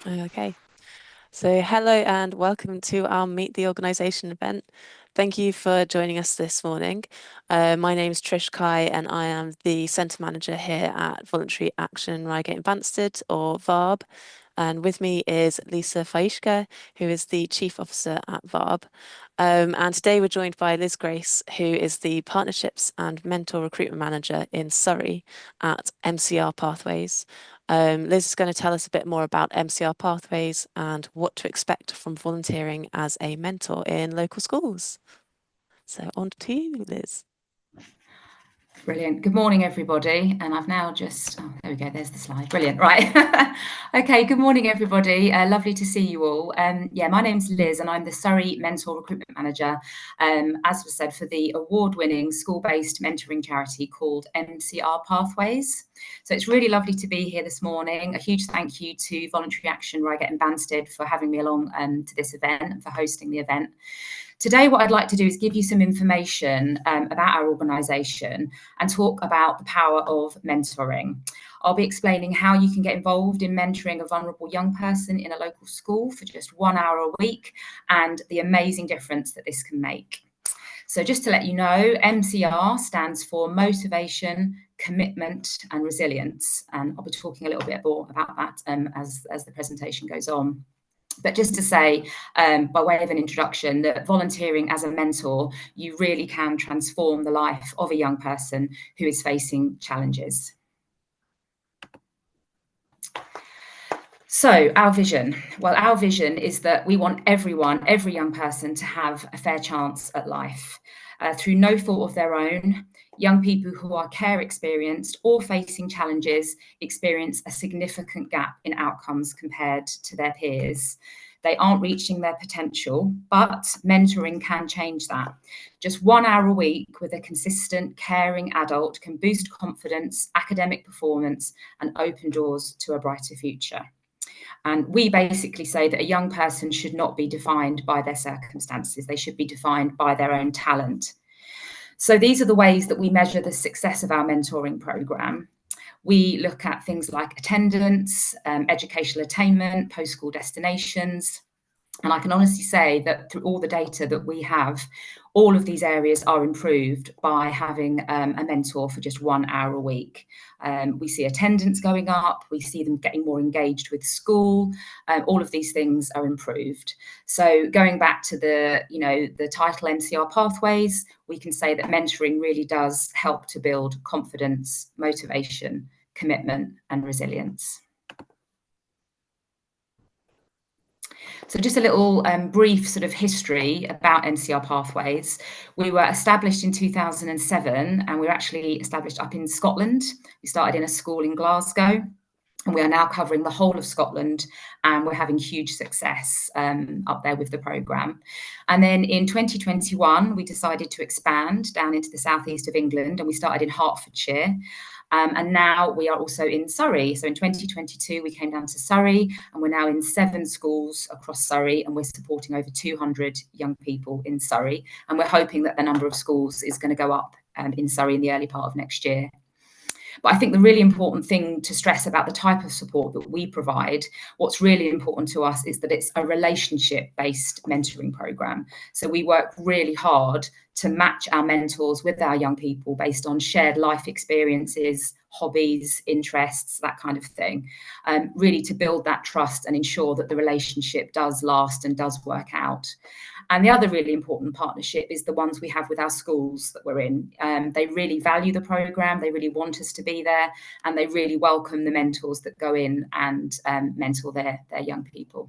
Okay, so hello and welcome to our Meet the Organisation event. Thank you for joining us this morning. My name is Trish Kai and I am the Centre Manager here at Voluntary Action Reigate and Banstead, or VARB. And with me is Lisa Faishka, who is the Chief Officer at VARB. And today we're joined by Liz Grace, who is the Partnerships and Mentor Recruitment Manager in Surrey at MCR Pathways. Liz is going to tell us a bit more about MCR Pathways and what to expect from volunteering as a mentor in local schools. So on to you, Liz. Brilliant. Good morning, everybody. And I've now there we go, there's the slide. Brilliant. Right. Okay, good morning, everybody. Lovely to see you all. My name's Liz and I'm the Surrey Mentor Recruitment Manager, as was said, for the award-winning school-based mentoring charity called MCR Pathways. So it's really lovely to be here this morning. A huge thank you to Voluntary Action Reigate and Banstead for having me along to this event and for hosting the event. Today, what I'd like to do is give you some information about our organisation and talk about the power of mentoring. I'll be explaining how you can get involved in mentoring a vulnerable young person in a local school for just 1 hour a week and the amazing difference that this can make. So just to let you know, MCR stands for Motivation, Commitment and Resilience. And I'll be talking a little bit more about that as the presentation goes on. But just to say, by way of an introduction, that volunteering as a mentor, you really can transform the life of a young person who is facing challenges. So our vision. Well, our vision is that we want every young person to have a fair chance at life. Through no fault of their own, young people who are care experienced or facing challenges experience a significant gap in outcomes compared to their peers. They aren't reaching their potential, but mentoring can change that. Just 1 hour a week with a consistent, caring adult can boost confidence, academic performance, and open doors to a brighter future. And we basically say that a young person should not be defined by their circumstances. They should be defined by their own talent. So these are the ways that we measure the success of our mentoring programme. We look at things like attendance, educational attainment, post-school destinations. And I can honestly say that through all the data that we have, all of these areas are improved by having a mentor for just 1 hour a week. We see attendance going up, we see them getting more engaged with school, all of these things are improved. So going back to the title MCR Pathways, we can say that mentoring really does help to build confidence, motivation, commitment and resilience. So just a little brief sort of history about MCR Pathways. We were established in 2007 and we were actually established up in Scotland. We started in a school in Glasgow and we are now covering the whole of Scotland and we're having huge success up there with the programme. And then in 2021, we decided to expand down into the southeast of England and we started in Hertfordshire. And now we are also in Surrey. So in 2022, we came down to Surrey and we're now in 7 schools across Surrey and we're supporting over 200 young people in Surrey. And we're hoping that the number of schools is going to go up in Surrey in the early part of next year. But I think the really important thing to stress about the type of support that we provide, what's really important to us is that it's a relationship-based mentoring programme. So we work really hard to match our mentors with our young people based on shared life experiences, hobbies, interests, that kind of thing, really to build that trust and ensure that the relationship does last and does work out. And the other really important partnership is the ones we have with our schools that we're in. They really value the programme, they really want us to be there, and they really welcome the mentors that go in and mentor their young people.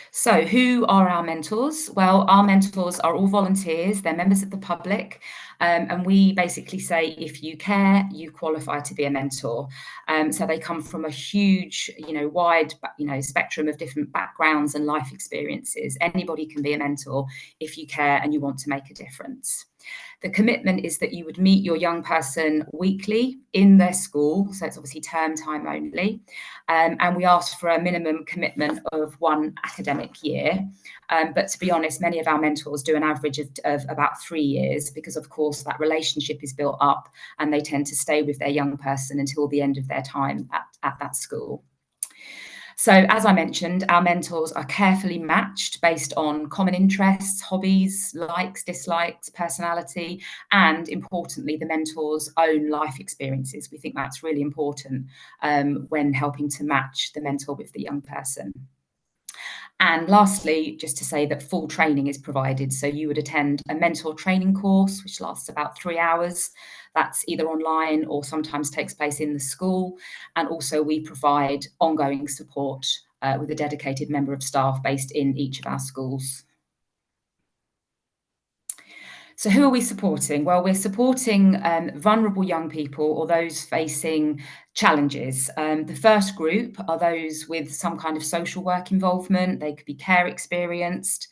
So who are our mentors? Well, our mentors are all volunteers, they're members of the public, and we basically say, if you care, you qualify to be a mentor. So they come from a huge, wide, spectrum of different backgrounds and life experiences. Anybody can be a mentor if you care and you want to make a difference. The commitment is that you would meet your young person weekly in their school, so it's obviously term time only, and we ask for a minimum commitment of 1 academic year. But to be honest, many of our mentors do an average of about 3 years, because of course that relationship is built up and they tend to stay with their young person until the end of their time at that school. So, as I mentioned, our mentors are carefully matched based on common interests, hobbies, likes, dislikes, personality, and importantly, the mentor's own life experiences. We think that's really important when helping to match the mentor with the young person. And lastly, just to say that full training is provided. So you would attend a mentor training course, which lasts about 3 hours. That's either online or sometimes takes place in the school. And also we provide ongoing support with a dedicated member of staff based in each of our schools. So who are we supporting? Well, we're supporting vulnerable young people or those facing challenges. The first group are those with some kind of social work involvement. They could be care experienced.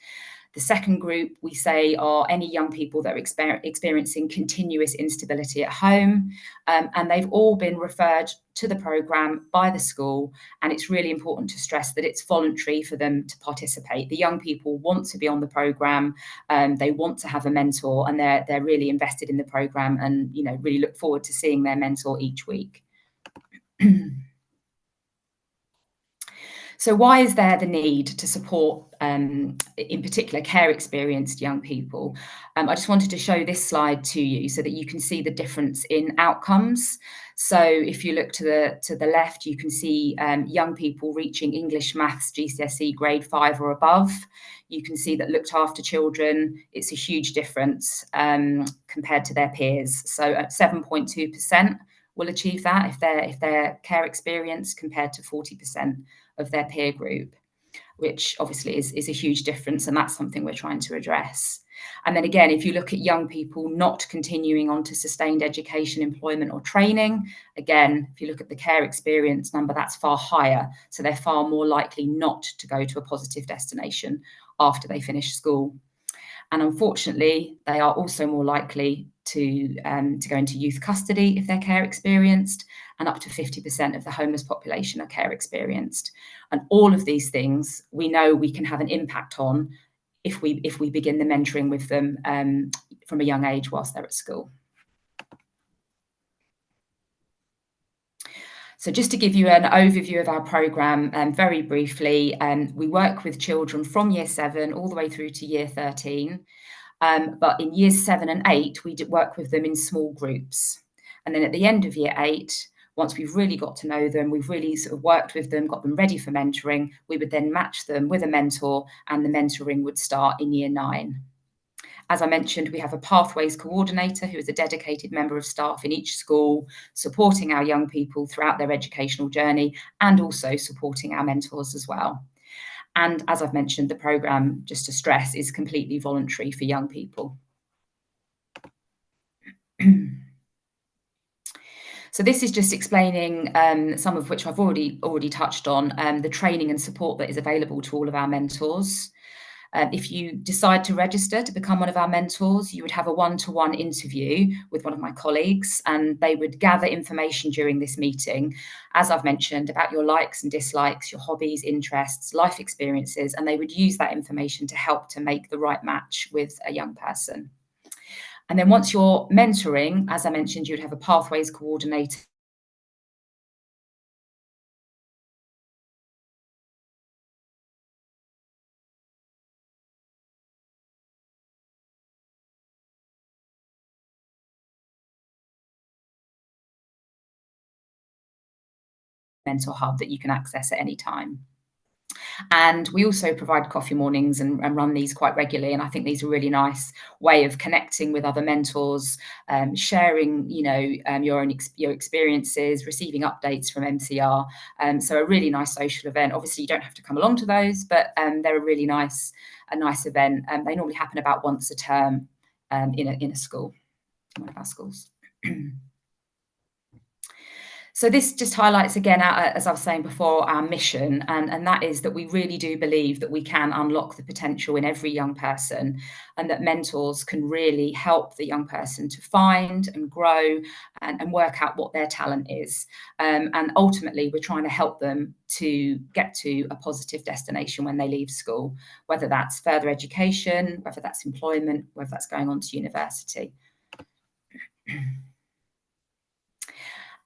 The second group, we say, are any young people that are experiencing continuous instability at home. And they've all been referred to the programme by the school. And it's really important to stress that it's voluntary for them to participate. The young people want to be on the programme. They want to have a mentor, and they're really invested in the programme, and really look forward to seeing their mentor each week. So why is there the need to support, in particular, care experienced young people? I just wanted to show this slide to you so that you can see the difference in outcomes. So if you look to the left, you can see young people reaching English, Maths, GCSE grade 5 or above. You can see that looked after children, it's a huge difference compared to their peers. So at 7.2% will achieve that if they're care experienced, compared to 40% of their peer group, which obviously is a huge difference, and that's something we're trying to address. And then again, if you look at young people not continuing on to sustained education, employment or training, again, if you look at the care experience number, that's far higher. So they're far more likely not to go to a positive destination after they finish school. And unfortunately, they are also more likely to go into youth custody if they're care experienced, and up to 50% of the homeless population are care experienced. And all of these things we know we can have an impact on if we begin the mentoring with them from a young age whilst they're at school. So just to give you an overview of our programme very briefly, we work with children from year 7 all the way through to year 13. But in years 7 and 8, we work with them in small groups. And then at the end of year 8, once we've really got to know them, we've really sort of worked with them, got them ready for mentoring, we would then match them with a mentor, and the mentoring would start in year 9. As I mentioned, we have a Pathways coordinator who is a dedicated member of staff in each school, supporting our young people throughout their educational journey and also supporting our mentors as well. And as I've mentioned, the programme, just to stress, is completely voluntary for young people. So this is just explaining some of which I've already touched on, the training and support that is available to all of our mentors. If you decide to register to become one of our mentors, you would have a one-to-one interview with one of my colleagues, and they would gather information during this meeting, as I've mentioned, about your likes and dislikes, your hobbies, interests, life experiences, and they would use that information to help to make the right match with a young person. And then once you're mentoring, as I mentioned, you'd have a Pathways coordinator mentor hub that you can access at any time. And we also provide coffee mornings and run these quite regularly. And I think these are a really nice way of connecting with other mentors, sharing, your experiences, receiving updates from MCR. So a really nice social event. Obviously, you don't have to come along to those, but they're a really nice event. They normally happen about once a term in a school, in one of our schools. So this just highlights again, as I was saying before, our mission, and that is that we really do believe that we can unlock the potential in every young person, and that mentors can really help the young person to find and grow and work out what their talent is. And ultimately, we're trying to help them to get to a positive destination when they leave school, whether that's further education, whether that's employment, whether that's going on to university.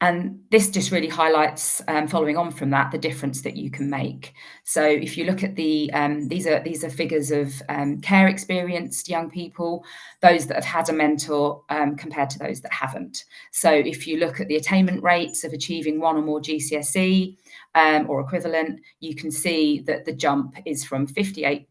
And this just really highlights, following on from that, the difference that you can make. So if you look at the, these are figures of care experienced young people, those that have had a mentor compared to those that haven't. So if you look at the attainment rates of achieving one or more GCSE or equivalent, you can see that the jump is from 58%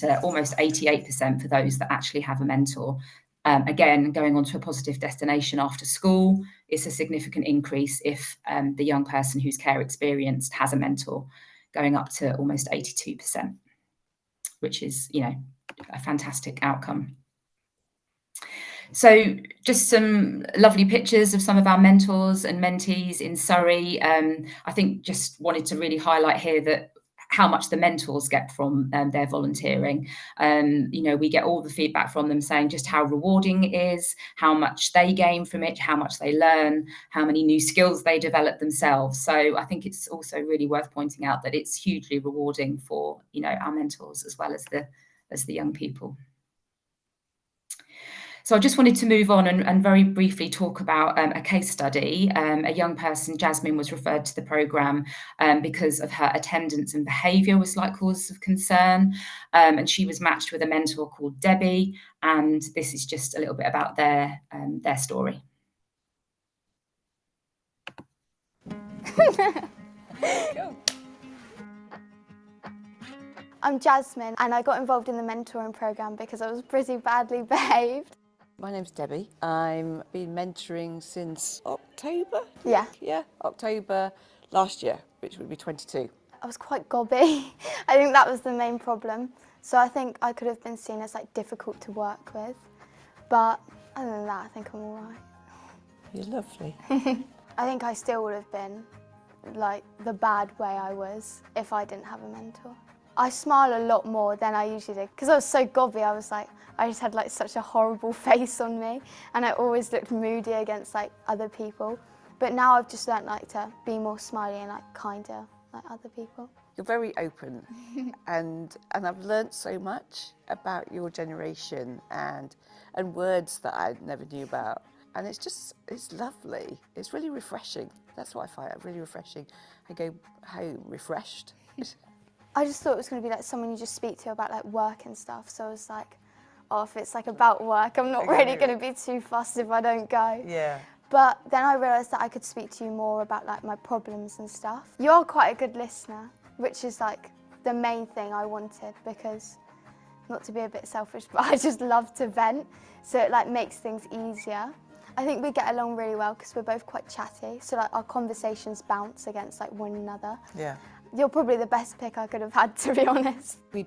to almost 88% for those that actually have a mentor. Again, going on to a positive destination after school is a significant increase if the young person who's care experienced has a mentor, going up to almost 82%, which is, you know, a fantastic outcome. So just some lovely pictures of some of our mentors and mentees in Surrey. I think just wanted to really highlight here that how much the mentors get from their volunteering. You know, we get all the feedback from them saying just how rewarding it is, how much they gain from it, how much they learn, how many new skills they develop themselves. So I think it's also really worth pointing out that it's hugely rewarding for, you know, our mentors as well as the young people. So I just wanted to move on and very briefly talk about a case study. A young person, Jasmine, was referred to the programme because of her attendance and behaviour was slight causes of concern. And she was matched with a mentor called Debbie. And this is just a little bit about their story. I'm Jasmine, and I got involved in the mentoring programme because I was pretty badly behaved. My name's Debbie. I've been mentoring since October? Yeah. Yeah, October last year, which would be 22. I was quite gobby. I think that was the main problem. So I think I could have been seen as like difficult to work with. But other than that, I think I'm all right. You're lovely. I think I still would have been like the bad way I was if I didn't have a mentor. I smile a lot more than I usually do because I was so gobby. I was like, I just had like such a horrible face on me, and I always looked moody against like other people. But now I've just learnt like to be more smiley and like kinder like other people. You're very open, and I've learnt so much about your generation and words that I never knew about. And it's lovely. It's really refreshing. That's what I find really refreshing. I go home refreshed. I just thought it was going to be like someone you just speak to about like work and stuff. So I was like, oh, if it's like about work, I'm not really going to be too fussed if I don't go. Yeah. But then I realised that I could speak to you more about like my problems and stuff. You're quite a good listener, which is like the main thing I wanted, because not to be a bit selfish, but I just love to vent. So it like makes things easier. I think we get along really well because we're both quite chatty. So like our conversations bounce against like one another. Yeah. You're probably the best pick I could have had, to be honest. We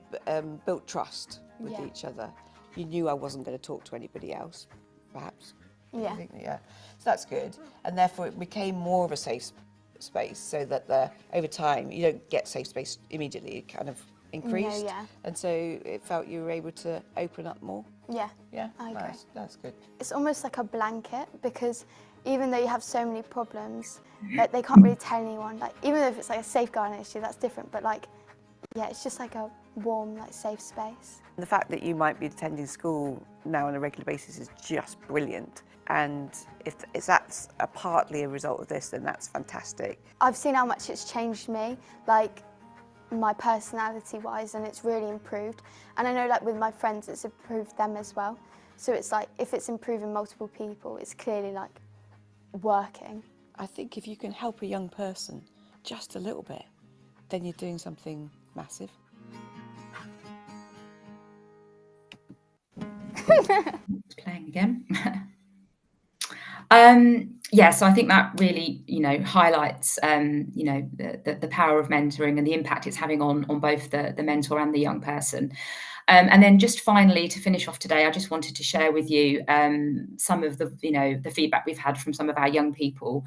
built trust with each other. You knew I wasn't going to talk to anybody else, perhaps. Yeah. Yeah. So that's good. And therefore it became more of a safe space, so that over time you don't get safe space immediately. It kind of increased. No, yeah. And so it felt you were able to open up more. Yeah. Yeah. I agree. Nice. That's good. It's almost like a blanket, because even though you have so many problems, like, they can't really tell anyone. Like, even if it's like a safeguarding issue, that's different. But like, yeah, it's just like a warm, like safe space. The fact that you might be attending school now on a regular basis is just brilliant. And if that's partly a result of this, then that's fantastic. I've seen how much it's changed me, like my personality-wise, and it's really improved. And I know like with my friends, it's improved them as well. So it's like, if it's improving multiple people, it's clearly like working. I think if you can help a young person just a little bit, then you're doing something massive. Playing again. Yeah, so I think that really, you know, highlights, you know, the power of mentoring and the impact it's having on both the mentor and the young person. And then just finally, to finish off today, I just wanted to share with you some of the, the feedback we've had from some of our young people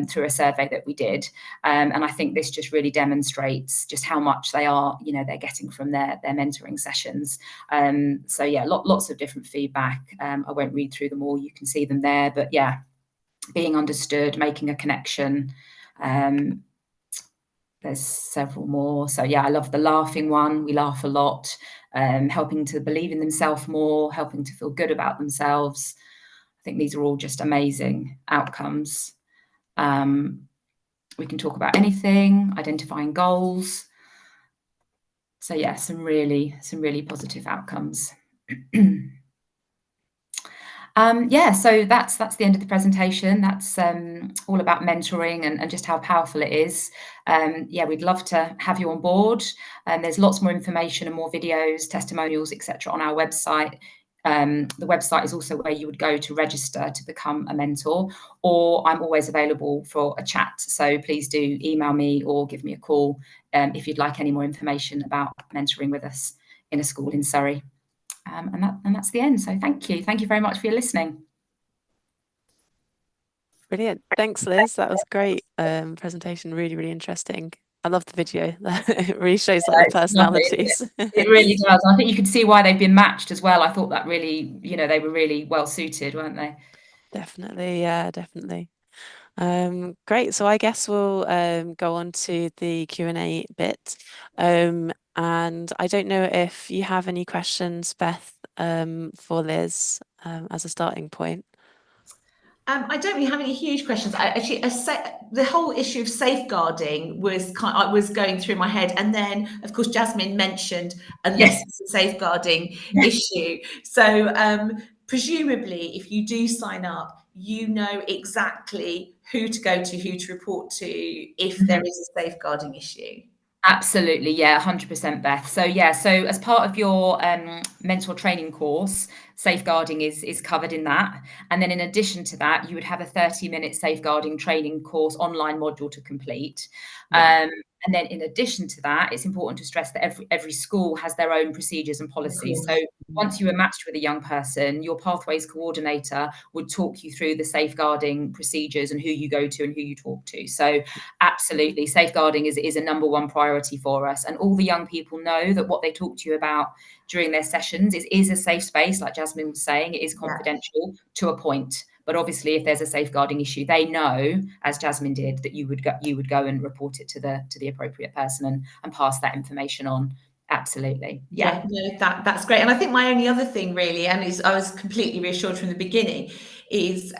through a survey that we did. And I think this just really demonstrates just how much they're getting from their mentoring sessions. So yeah, lots of different feedback. I won't read through them all. You can see them there. But yeah, being understood, making a connection. There's several more. So yeah, I love the laughing one. We laugh a lot. Helping to believe in themselves more, helping to feel good about themselves. I think these are all just amazing outcomes. We can talk about anything, identifying goals. So yeah, some really positive outcomes. So that's the end of the presentation. That's all about mentoring and just how powerful it is. We'd love to have you on board. There's lots more information and more videos, testimonials, etc. on our website. The website is also where you would go to register to become a mentor, or I'm always available for a chat. So please do email me or give me a call if you'd like any more information about mentoring with us in a school in Surrey. And that's the end. So thank you very much for your listening. Brilliant. Thanks, Liz. That was great presentation. Really interesting. I love the video. It really shows like the personalities. It really does. I think you can see why they've been matched as well. I thought that really, they were really well suited, weren't they? Definitely, yeah, definitely. Great. So I guess we'll go on to the Q&A bit. And I don't know if you have any questions, Beth, for Liz as a starting point. I don't really have any huge questions. The whole issue of safeguarding was going through my head, and then of course Jasmine mentioned unless it's a safeguarding issue. So presumably, if you do sign up, you know exactly who to go to, who to report to if there is a safeguarding issue. Absolutely, yeah, 100%, Beth. So yeah, so as part of your mentor training course, safeguarding is covered in that. And then in addition to that, you would have a 30-minute safeguarding training course online module to complete. And then in addition to that, it's important to stress that every school has their own procedures and policies. So once you are matched with a young person, your Pathways coordinator would talk you through the safeguarding procedures and who you go to and who you talk to. So absolutely, safeguarding is a number one priority for us. And all the young people know that what they talk to you about during their sessions is a safe space, like Jasmine was saying. It is confidential to a point. But obviously, if there's a safeguarding issue, they know, as Jasmine did, that you would go and report it to the appropriate person and pass that information on. Absolutely, yeah. No, that's great. And I think my only other thing really, and I was completely reassured from the beginning, is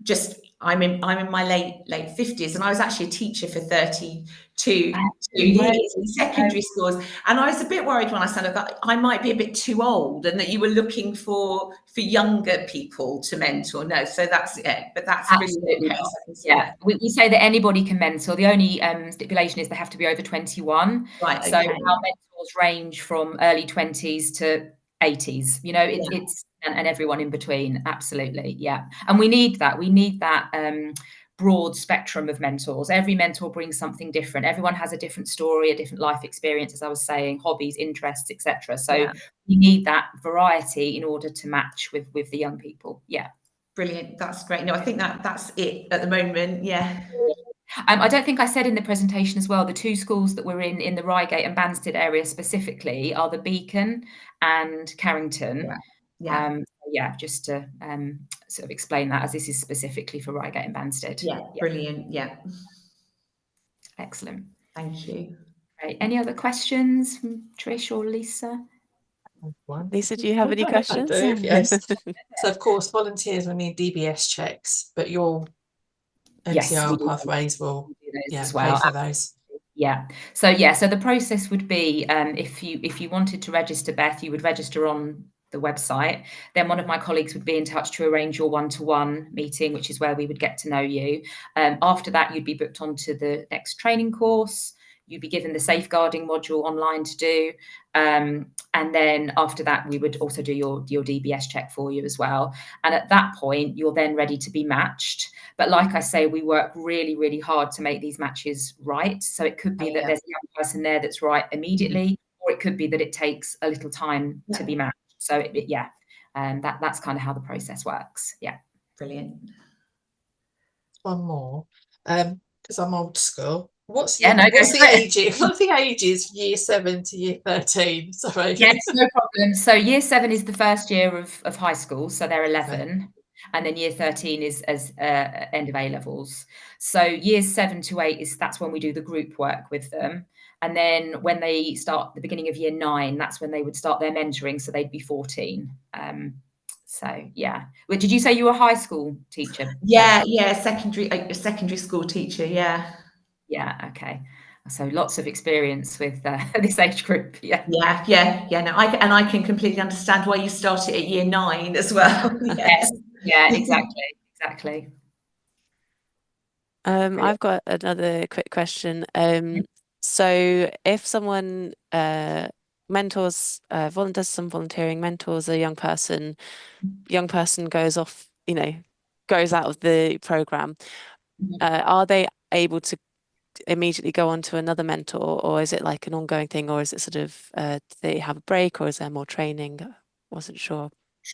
just I'm in my late 50s, and I was actually a teacher for 32 years in secondary schools, and I was a bit worried when I signed up that I might be a bit too old, and that you were looking for younger people to mentor. No, so that's but that's absolutely really we say that anybody can mentor. The only stipulation is they have to be over 21. Right. So our mentors range from early 20s to 80s. It's and everyone in between. Absolutely, yeah. And we need that broad spectrum of mentors. Every mentor brings something different. Everyone has a different story, a different life experience, as I was saying, hobbies, interests, etc. So we need that variety in order to match with the young people. Yeah, brilliant. That's great. No, I think that's it at the moment. Yeah. I don't think I said in the presentation as well, the two schools that we're in the Reigate and Banstead area specifically are the Beacon and Carrington. Just to sort of explain that, as this is specifically for Reigate and Banstead. Brilliant. Excellent. Thank you. Great. Any other questions from Trish or Lisa? Lisa, do you have any questions? I do, yes. So of course volunteers will need DBS checks, but your MCR Pathways will pay for those. So the process would be if you wanted to register, Beth, you would register on the website. Then one of my colleagues would be in touch to arrange your one-to-one meeting, which is where we would get to know you. After that, you'd be booked onto the next training course. You'd be given the safeguarding module online to do. And then after that, we would also do your DBS check for you as well. And at that point, you're then ready to be matched. But like I say, we work really, really hard to make these matches right. So it could be that there's a young person there that's right immediately, or or it could be that it takes a little time to be matched. So that's kind of how the process works. Yeah. Brilliant. One more, because I'm old school. What's Yeah, the no, go what's for the it. ages? What's the ages? Year 7 to year 13. Sorry. Yes, no problem. So year 7 is the first year of high school, so they're 11, Okay. and then year 13 is as end of A levels. So years 7 to 8 that's when we do the group work with them, and then when they start the beginning of year 9, that's when they would start their mentoring. So they'd be 14. So yeah. Well, did you say you were a high school teacher? Yeah, secondary school teacher. Yeah. Yeah. Okay. So lots of experience with this age group. Yeah. No, I can completely understand why you started at year 9 as well. Yes. Yeah. Exactly. I've got another quick question. So if someone mentors, does some volunteering, mentors a young person goes off, goes out of the program, are they able to immediately go on to another mentor, or is it like an ongoing thing, or is it sort of do they have a break, or is there more training? Wasn't sure.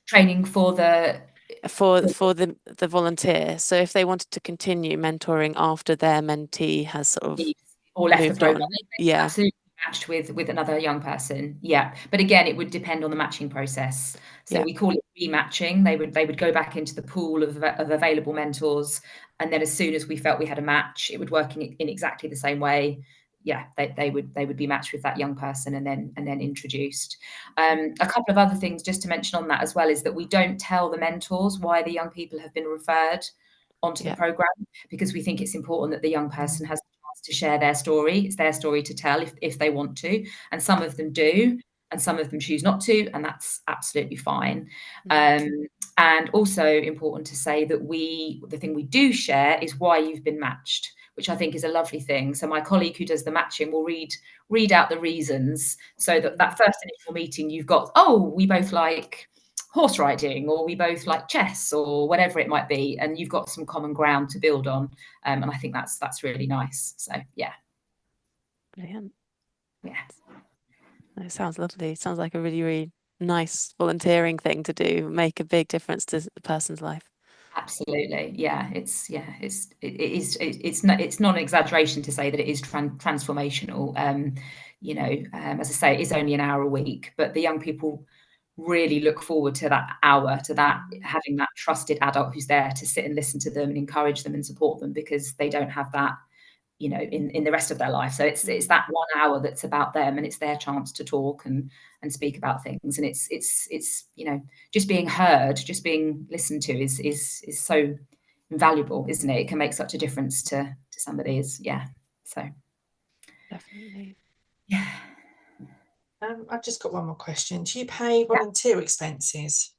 Training for the the volunteer. So if they wanted to continue mentoring after their mentee has sort of or left the moved program, on, yeah, absolutely matched with another young person. Yeah, but again, it would depend on the matching process. So yeah, we call it rematching. They would go back into the pool of available mentors, and then as soon as we felt we had a match, it would work in exactly the same way. Yeah, they would be matched with that young person and then introduced. A couple of other things just to mention on that as well is that we don't tell the mentors why the young people have been referred onto the yeah, program, because we think it's important that the young person has the chance to share their story. It's their story to tell if they want to, and some of them do, and some of them choose not to, and that's absolutely fine. And also important to say that the thing we do share is why you've been matched, which I think is a lovely thing. So my colleague who does the matching will read out the reasons, so that first initial meeting you've got, oh, we both like horse riding, or we both like chess, or whatever it might be, and you've got some common ground to build on. And I think that's really nice. So yeah. brilliant. Yeah. It sounds lovely. It sounds like a really, really nice volunteering thing to do, make a big difference to the person's life. Absolutely. Yeah. It's not an exaggeration to say that it is transformational. As I say, it's only an hour a week, but the young people really look forward to that hour, to that having that trusted adult who's there to sit and listen to them and encourage them and support them, because they don't have that, in the rest of their life. So it's that 1 hour that's about them, and it's their chance to talk and speak about things. And it's just being heard, just being listened to is so invaluable, isn't it? It can make such a difference to somebody. So Definitely. yeah. I've just got one more question. Do you pay volunteer expenses?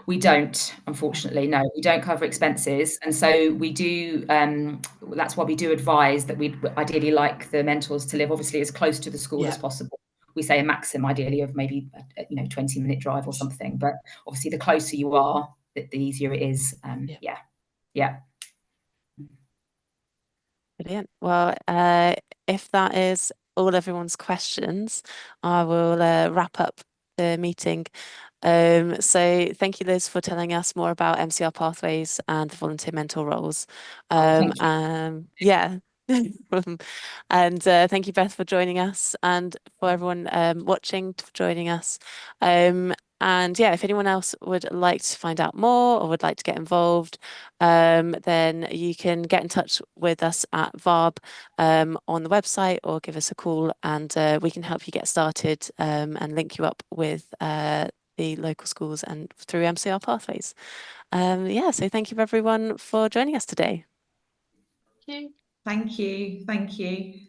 We don't, unfortunately. No, we don't cover expenses. And so we do, that's why we do advise that we'd ideally like the mentors to live obviously as close to the school as possible. We say a maximum ideally of maybe 20-minute drive or something, but obviously the closer you are, the easier it is. Yeah. Brilliant. Well, if that is all everyone's questions, I will wrap up the meeting. So thank you, Liz, for telling us more about MCR Pathways and the volunteer mentor roles. Thank you. Yeah. And thank you, Beth, for joining us, and for everyone watching for joining us. And yeah, if anyone else would like to find out more or would like to get involved, then you can get in touch with us at VARB on the website, or give us a call, and we can help you get started and link you up with the local schools and through MCR Pathways. So thank you everyone for joining us today. Thank you. Thank you.